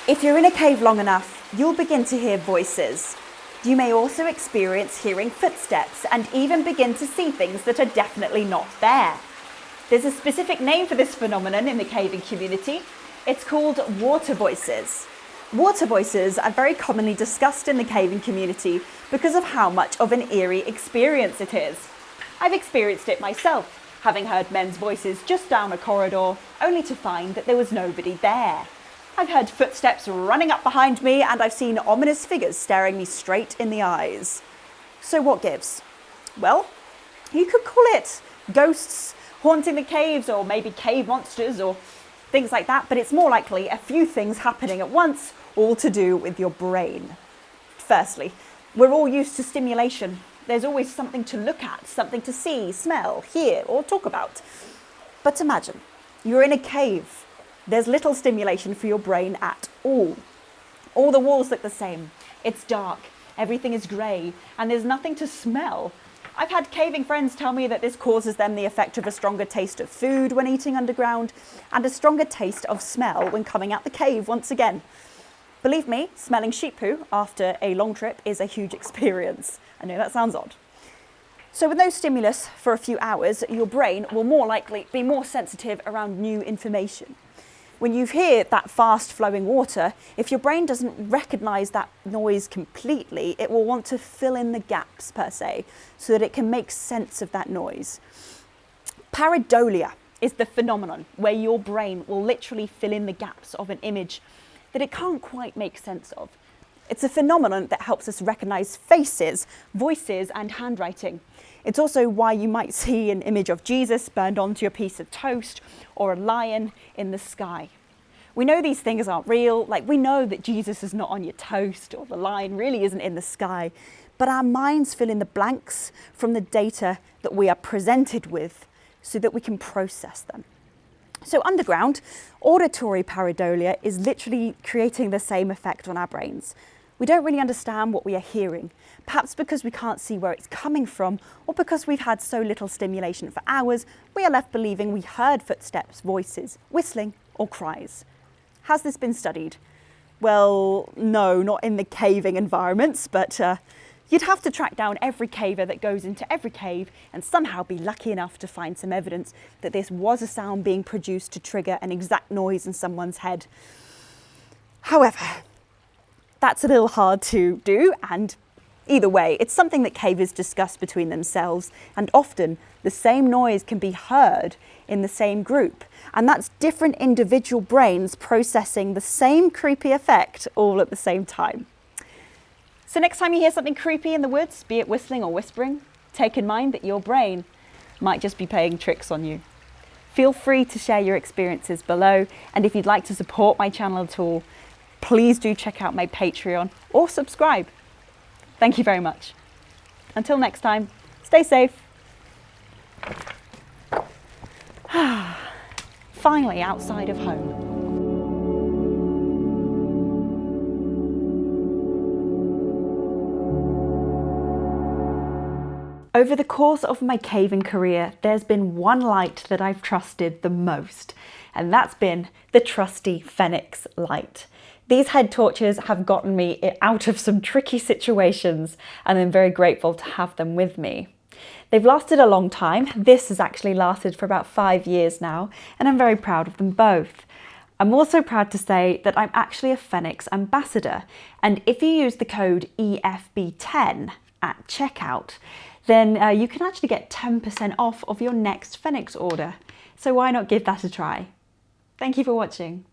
If you're in a cave long enough, you'll begin to hear voices. You may also experience hearing footsteps and even begin to see things that are definitely not there. There's a specific name for this phenomenon in the caving community. It's called water voices. Water voices are very commonly discussed in the caving community because of how much of an eerie experience it is. I've experienced it myself, having heard men's voices just down a corridor, only to find that there was nobody there. I've heard footsteps running up behind me, and I've seen ominous figures staring me straight in the eyes. So what gives? Well, you could call it ghosts haunting the caves, or maybe cave monsters or things like that, but it's more likely a few things happening at once, all to do with your brain. Firstly, we're all used to stimulation. There's always something to look at, something to see, smell, hear, or talk about. But imagine, you're in a cave. There's little stimulation for your brain at all. All the walls look the same. It's dark, everything is grey, and there's nothing to smell. I've had caving friends tell me that this causes them the effect of a stronger taste of food when eating underground, and a stronger taste of smell when coming out the cave once again. Believe me, smelling sheep poo after a long trip is a huge experience. I know that sounds odd. So with no stimulus for a few hours, your brain will more likely be more sensitive around new information. When you hear that fast flowing water, if your brain doesn't recognise that noise completely, it will want to fill in the gaps per se, so that it can make sense of that noise. Pareidolia is the phenomenon where your brain will literally fill in the gaps of an image that it can't quite make sense of. It's a phenomenon that helps us recognise faces, voices and handwriting. It's also why you might see an image of Jesus burned onto a piece of toast or a lion in the sky. We know these things aren't real, like we know that Jesus is not on your toast or the lion really isn't in the sky, but our minds fill in the blanks from the data that we are presented with so that we can process them. So underground, auditory pareidolia is literally creating the same effect on our brains. We don't really understand what we are hearing, perhaps because we can't see where it's coming from, or because we've had so little stimulation for hours, we are left believing we heard footsteps, voices, whistling, or cries. Has this been studied? Well, no, not in the caving environments, but you'd have to track down every caver that goes into every cave and somehow be lucky enough to find some evidence that this was a sound being produced to trigger an exact noise in someone's head. However, that's a little hard to do, and either way, it's something that cavers discuss between themselves, and often the same noise can be heard in the same group, and that's different individual brains processing the same creepy effect all at the same time. So next time you hear something creepy in the woods, be it whistling or whispering, take in mind that your brain might just be playing tricks on you. Feel free to share your experiences below, and if you'd like to support my channel at all, please do check out my Patreon or subscribe. Thank you very much. Until next time, stay safe. Finally outside of home. Over the course of my caving career, there's been one light that I've trusted the most, and that's been the trusty Fenix light. These head torches have gotten me out of some tricky situations, and I'm very grateful to have them with me. They've lasted a long time. This has actually lasted for about 5 years now, and I'm very proud of them both. I'm also proud to say that I'm actually a Fenix Ambassador, and if you use the code EFB10 at checkout, then you can actually get 10% off of your next Fenix order. So why not give that a try? Thank you for watching.